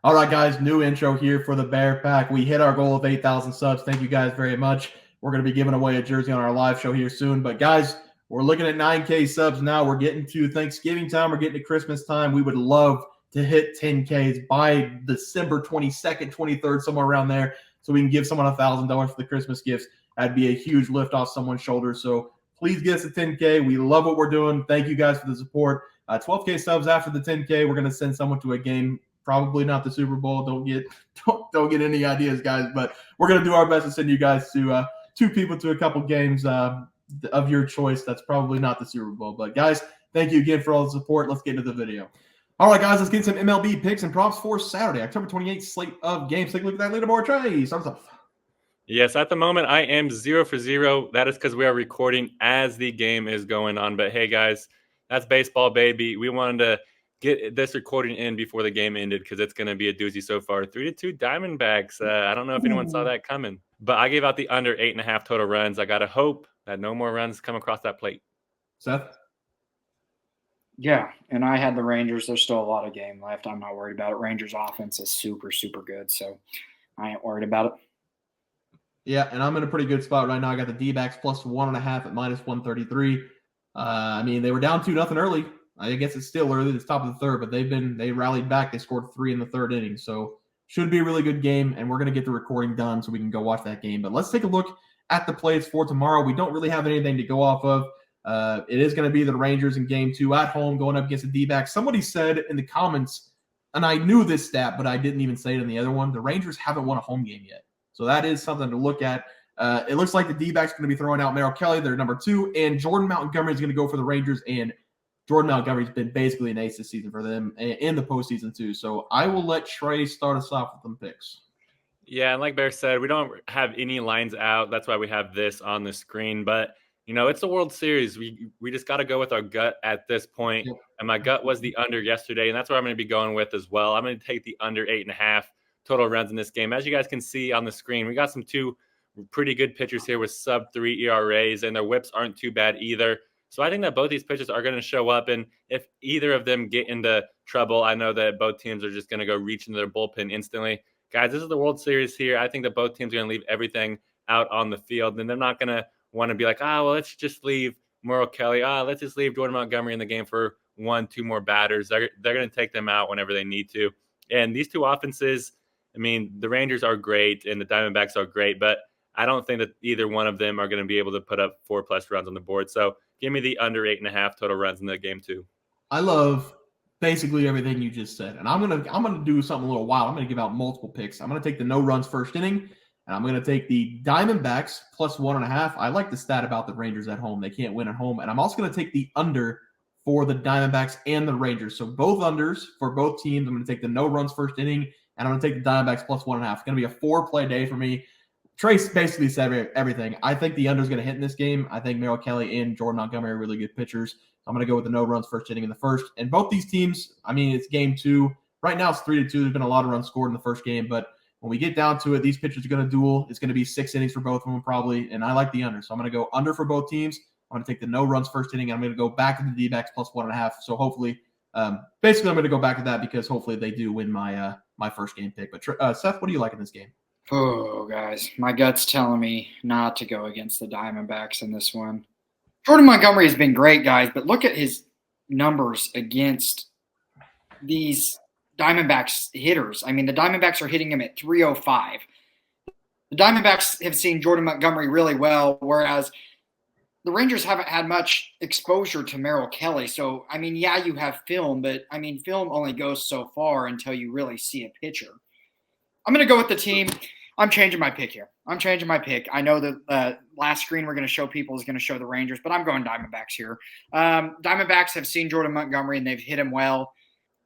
All right, guys, new intro here for the Bear Pack. We hit our goal of 8,000 subs. Thank you guys very much. We're going to be giving away a jersey on our live show here soon. But, guys, we're looking at 9K subs now. We're getting to Thanksgiving time. We're getting to Christmas time. We would love to hit 10Ks by December 22nd, 23rd, somewhere around there, so we can give someone $1,000 for the Christmas gifts. That'd be a huge lift off someone's shoulders. So please get us a 10K. We love what we're doing. Thank you guys for the support. 12K subs after the 10K. We're going to send someone to a game. Probably not the Super Bowl. Don't get any ideas, guys. But we're gonna do our best to send you guys to two people to a couple games of your choice. That's probably not the Super Bowl. But guys, thank you again for all the support. Let's get into the video. All right, guys, let's get some MLB picks and props for Saturday, October 28th slate of games. Take a look at that leaderboard. Trey, start us off. Yes, at the moment I am 0 for 0. That is because we are recording as the game is going on. But hey, guys, that's baseball, baby. We wanted to get this recording in before the game ended because it's going to be a doozy so far. 3-2 Diamondbacks. I don't know if anyone saw that coming, but I gave out the under 8.5 total runs. I got to hope that no more runs come across that plate. Seth? Yeah, and I had the Rangers. There's still a lot of game left. I'm not worried about it. Rangers offense is super, super good, so I ain't worried about it. Yeah, and I'm in a pretty good spot right now. I got the D-backs plus 1.5 at minus 133. I mean, they were down 2-0 early. I guess it's still early. It's top of the third, but they rallied back. They scored 3 in the third inning. So should be a really good game, and we're going to get the recording done so we can go watch that game. But let's take a look at the plays for tomorrow. We don't really have anything to go off of. It is going to be the Rangers in game 2 at home going up against the D-backs. Somebody said in the comments, and I knew this stat, but I didn't even say it in the other one, the Rangers haven't won a home game yet. So that is something to look at. It looks like the D-backs are going to be throwing out Merrill Kelly, their number 2, and Jordan Montgomery is going to go for the Rangers, and Jordan Montgomery's been basically an ace this season for them in the postseason too. So I will let Trey start us off with some picks. Yeah, and like Bear said, we don't have any lines out. That's why we have this on the screen. But, you know, it's the World Series. We just got to go with our gut at this point. Yep. And my gut was the under yesterday, and that's what I'm going to be going with as well. I'm going to take the under 8.5 total runs in this game. As you guys can see on the screen, we got two pretty good pitchers here with sub-3 ERAs, and their whips aren't too bad either. So I think that both these pitchers are going to show up, and if either of them get into trouble, I know that both teams are just going to go reach into their bullpen instantly. Guys, this is the World Series here. I think that both teams are going to leave everything out on the field, and they're not going to want to be like, well, let's just leave Merrill Kelly. Let's just leave Jordan Montgomery in the game for 1-2 more batters. They're going to take them out whenever they need to. And these two offenses, I mean, the Rangers are great and the Diamondbacks are great, but I don't think that either one of them are going to be able to put up 4+ runs on the board. So give me the under 8.5 total runs in the game too. I love basically everything you just said, and I'm gonna do something a little wild. I'm gonna give out multiple picks. I'm gonna take the no runs first inning, and I'm gonna take the Diamondbacks plus 1.5. I like the stat about the Rangers at home; they can't win at home, and I'm also gonna take the under for the Diamondbacks and the Rangers. So both unders for both teams. I'm gonna take the no runs first inning, and I'm gonna take the Diamondbacks plus 1.5. It's gonna be a 4-play day for me. Trace basically said everything. I think the under is going to hit in this game. I think Merrill Kelly and Jordan Montgomery are really good pitchers. I'm going to go with the no runs first inning in the first. And both these teams, I mean, it's game 2. Right now it's 3-2. There's been a lot of runs scored in the first game. But when we get down to it, these pitchers are going to duel. It's going to be 6 innings for both of them probably. And I like the under. So I'm going to go under for both teams. I'm going to take the no runs first inning. And I'm going to go back to the D-backs plus 1.5. So hopefully, basically I'm going to go back to that because hopefully they do win my my first game pick. But Seth, what do you like in this game? Oh, guys, my gut's telling me not to go against the Diamondbacks in this one. Jordan Montgomery has been great, guys, but look at his numbers against these Diamondbacks hitters. I mean, the Diamondbacks are hitting him at 305. The Diamondbacks have seen Jordan Montgomery really well, whereas the Rangers haven't had much exposure to Merrill Kelly. So, I mean, yeah, you have film, but, I mean, film only goes so far until you really see a pitcher. I'm going to go with the team. I'm changing my pick here. I know the last screen we're going to show people is going to show the Rangers, but I'm going Diamondbacks here. Diamondbacks have seen Jordan Montgomery, and they've hit him well.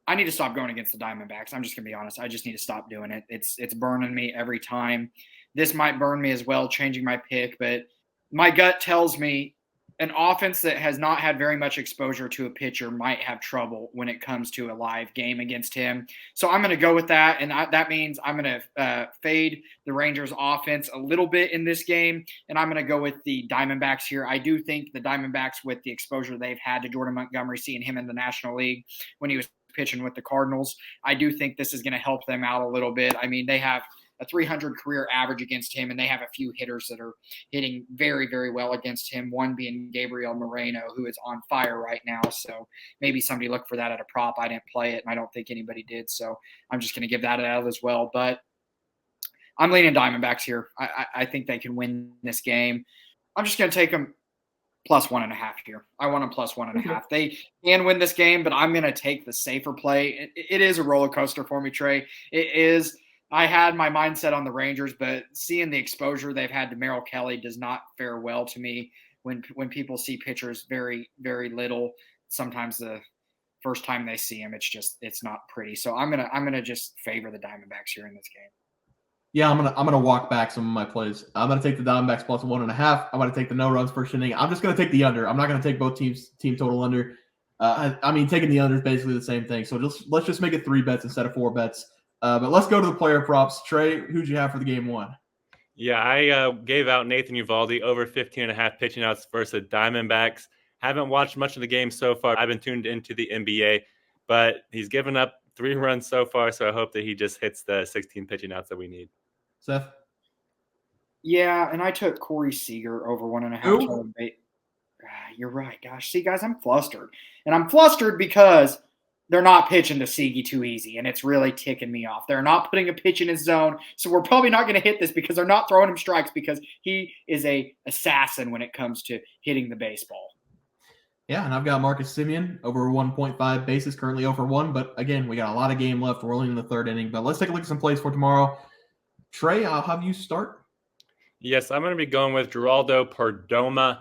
I need to stop going against the Diamondbacks. I'm just going to be honest. I just need to stop doing it. It's burning me every time. This might burn me as well, changing my pick, but my gut tells me an offense that has not had very much exposure to a pitcher might have trouble when it comes to a live game against him. So I'm going to go with that, and that means I'm going to fade the Rangers offense a little bit in this game, and I'm going to go with the Diamondbacks here. I do think the Diamondbacks, with the exposure they've had to Jordan Montgomery, seeing him in the National League when he was pitching with the Cardinals. I do think this is going to help them out a little bit. I mean, they have a 300 career average against him, and they have a few hitters that are hitting very, very well against him, one being Gabriel Moreno, who is on fire right now. So maybe somebody look for that at a prop. I didn't play it, and I don't think anybody did, so I'm just going to give that out as well. But I'm leaning Diamondbacks here. I think they can win this game. I'm just going to take them plus 1.5 here. I want them plus 1.5. They can win this game, but I'm going to take the safer play. It is a roller coaster for me, Trey. It is. I had my mindset on the Rangers, but seeing the exposure they've had to Merrill Kelly does not fare well to me. When people see pitchers very, very little, sometimes the first time they see him, it's not pretty. So I'm gonna just favor the Diamondbacks here in this game. Yeah, I'm gonna walk back some of my plays. I'm gonna take the Diamondbacks plus 1.5. I'm gonna take the no runs first inning. I'm just gonna take the under. I'm not gonna take both team total under. I mean, taking the under is basically the same thing. So let's just make it 3 bets instead of 4 bets. But let's go to the player props. Trey, who'd you have for the game 1? Yeah, I gave out Nathan Eovaldi over 15.5 pitching outs versus the Diamondbacks. Haven't watched much of the game so far. I've been tuned into the NBA, but he's given up 3 runs so far, so I hope that he just hits the 16 pitching outs that we need. Seth? Yeah, and I took Corey Seager over 1.5 total bait. You're right. Gosh, see, guys, I'm flustered. And I'm flustered because they're not pitching to Seagy too easy, and it's really ticking me off. They're not putting a pitch in his zone, so we're probably not going to hit this because they're not throwing him strikes because he is a assassin when it comes to hitting the baseball. Yeah, and I've got Marc Semien over 1.5 bases, currently over 1. But again, we got a lot of game left. We're only in the 3rd inning. But let's take a look at some plays for tomorrow. Trey, I'll have you start. Yes, I'm going to be going with Geraldo Perdomoi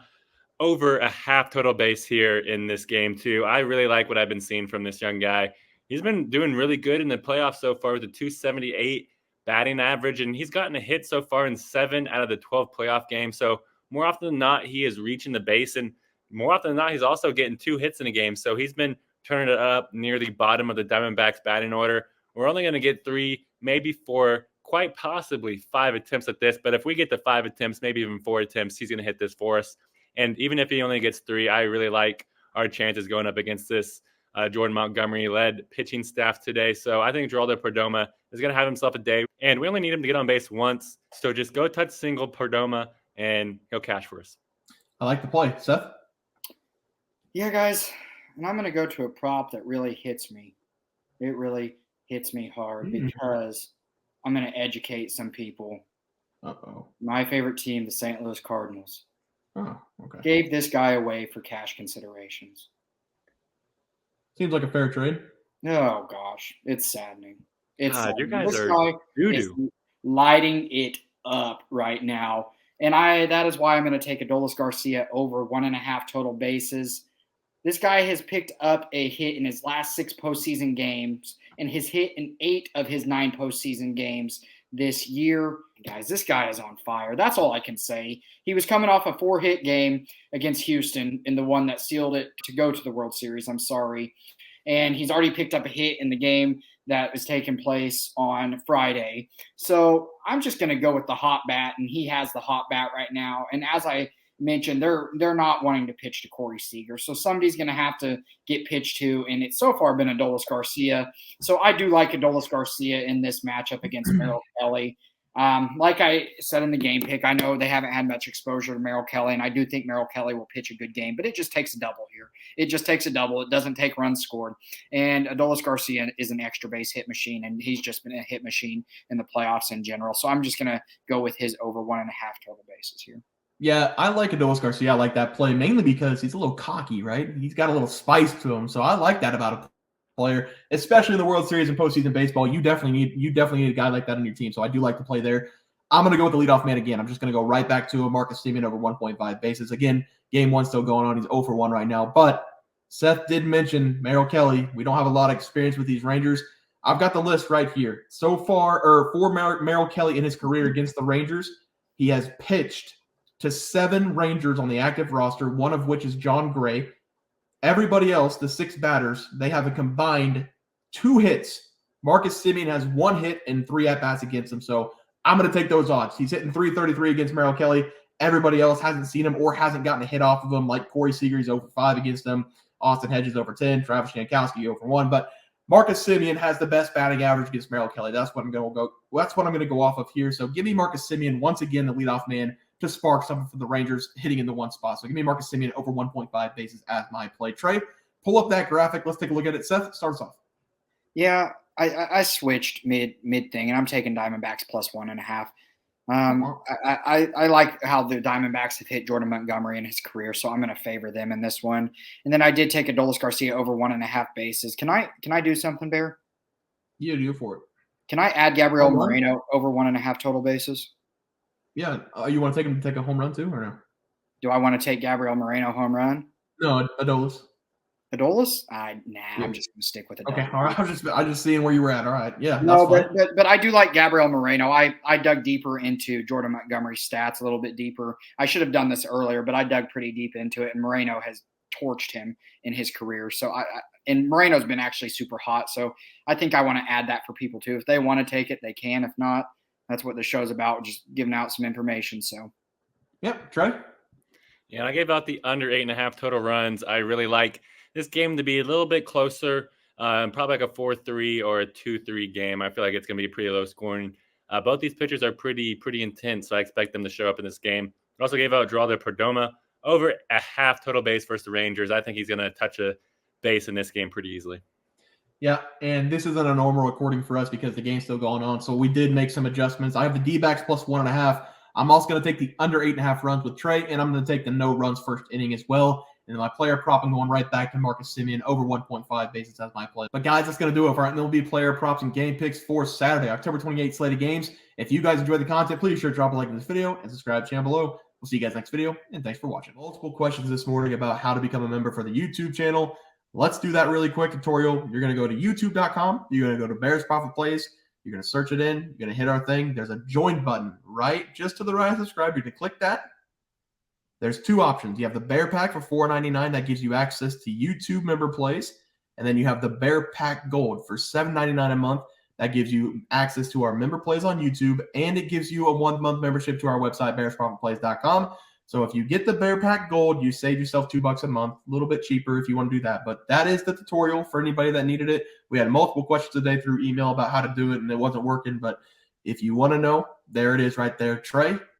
over a half total base here in this game too. I really like what I've been seeing from this young guy. He's been doing really good in the playoffs so far with a 278 batting average, and he's gotten a hit so far in 7 out of the 12 playoff games. So more often than not, he is reaching the base, and more often than not, he's also getting 2 hits in a game. So he's been turning it up near the bottom of the Diamondbacks batting order. We're only going to get 3, maybe 4, quite possibly 5 attempts at this. But if we get to 5 attempts, maybe even 4 attempts, he's going to hit this for us. And even if he only gets 3, I really like our chances going up against this Jordan Montgomery-led pitching staff today. So I think Geraldo Perdomoi is going to have himself a day. And we only need him to get on base once. So just go touch single Perdomoi, and he'll cash for us. I like the play. Seth? Yeah, guys. And I'm going to go to a prop that really hits me. It really hits me hard because I'm going to educate some people. Uh-oh. My favorite team, the St. Louis Cardinals. Oh, okay. Gave this guy away for cash considerations. Seems like a fair trade. Oh, gosh. It's saddening. It's saddening. You guys this are guy doo-doo. is lighting it up right now. And that is why I'm going to take Adolis Garcia over 1.5 total bases. This guy has picked up a hit in his last 6 postseason games and has hit in 8 of his 9 postseason games this year. Guys, this guy is on fire. That's all I can say. He was coming off a 4-hit game against Houston in the one that sealed it to go to the World Series. I'm sorry. And he's already picked up a hit in the game that was taking place on Friday. So I'm just going to go with the hot bat, and he has the hot bat right now. And as I mentioned, they're not wanting to pitch to Corey Seager. So somebody's going to have to get pitched to, and it's so far been Adolis Garcia. So I do like Adolis Garcia in this matchup against Merrill Kelly. Like I said in the game pick, I know they haven't had much exposure to Merrill Kelly, and I do think Merrill Kelly will pitch a good game, but it just takes a double here. It just takes a double. It doesn't take runs scored. And Adolis Garcia is an extra base hit machine, and he's just been a hit machine in the playoffs in general. So I'm just going to go with his over 1.5 total bases here. Yeah, I like Adolis Garcia. I like that play mainly because he's a little cocky, right? He's got a little spice to him. So I like that about a player, especially in the World Series and postseason baseball. You definitely need a guy like that on your team. So I do like to play there. I'm going to go with the leadoff man again. I'm just going to go right back to a Marc Semien over 1.5 bases. Again, game 1 still going on. He's 0 for 1 right now. But Seth did mention Merrill Kelly. We don't have a lot of experience with these Rangers. I've got the list right here. So far, for Merrill Kelly in his career against the Rangers, he has pitched to 7 Rangers on the active roster, one of which is John Gray. Everybody else, the 6 batters, they have a combined 2 hits. Marcus Semien has 1 hit and 3 at-bats against him. So I'm going to take those odds. He's hitting .333 against Merrill Kelly. Everybody else hasn't seen him or hasn't gotten a hit off of him, like Corey Seager. He's 0 for 5 against them. Austin Hedges over 10. Travis Jankowski 0 for 1. But Marcus Semien has the best batting average against Merrill Kelly. That's what I'm going to go. That's what I'm going to go off of here. So give me Marcus Semien once again, the leadoff man, to spark something for the Rangers hitting in the one spot. So give me Marcus Semien over 1.5 bases as my play. Trey, pull up that graphic. Let's take a look at it. Seth, start us off. Yeah, I switched mid thing, and I'm taking Diamondbacks plus 1.5. I like how the Diamondbacks have hit Jordan Montgomery in his career, so I'm going to favor them in this one. And then I did take Adolis Garcia over 1.5 bases. Can I do something, Bear? Yeah, do for it. Can I add Gabriel Moreno over 1.5 total bases? Yeah. You want to take him to take a home run too, or no? Do I want to take Gabriel Moreno home run? No, Adolis. Adolis? I'm just going to stick with Adolis. Okay, all right. I'm just seeing where you were at. All right, yeah. No, but I do like Gabriel Moreno. I dug deeper into Jordan Montgomery's stats, a little bit deeper. I should have done this earlier, but I dug pretty deep into it, and Moreno has torched him in his career. So and Moreno's been actually super hot. So I think I want to add that for people too. If they want to take it, they can. If not, that's what the show's about, just giving out some information. So, yep, Trey. Yeah, and I gave out the under 8.5 total runs. I really like this game to be a little bit closer, probably like a 4-3 or a 2-3 game. I feel like it's going to be pretty low scoring. Both these pitchers are pretty intense, so I expect them to show up in this game. I also gave out Geraldo Perdomoi over a half total base versus the Rangers. I think he's going to touch a base in this game pretty easily. Yeah, and this isn't a normal recording for us because the game's still going on, so we did make some adjustments. I have the D-backs plus 1.5. I'm also going to take the under 8.5 runs with Trey, and I'm going to take the no runs first inning as well. And my player prop, I'm going right back to Marcus Semien over 1.5 bases as my play. But guys, that's going to do it for our MLB player props and game picks for Saturday, October 28th slate of games. If you guys enjoyed the content, please sure to drop a like in this video and subscribe to the channel below. We'll see you guys next video, and thanks for watching. Multiple questions this morning about how to become a member for the YouTube channel. Let's do that really quick tutorial. You're going to go to youtube.com. You're going to go to Bears Profit Plays. You're going to search it in. You're going to hit our thing. There's a join button right just to the right of subscribe. You're going to click that. There's two options. You have the Bear Pack for $4.99. That gives you access to YouTube member plays. And then you have the Bear Pack Gold for $7.99 a month. That gives you access to our member plays on YouTube. And it gives you a 1-month membership to our website, bearsprofitplays.com. So if you get the Bear Pack Gold, you save yourself $2 a month. A little bit cheaper if you want to do that. But that is the tutorial for anybody that needed it. We had multiple questions today through email about how to do it, and it wasn't working. But if you want to know, there it is right there. Trey,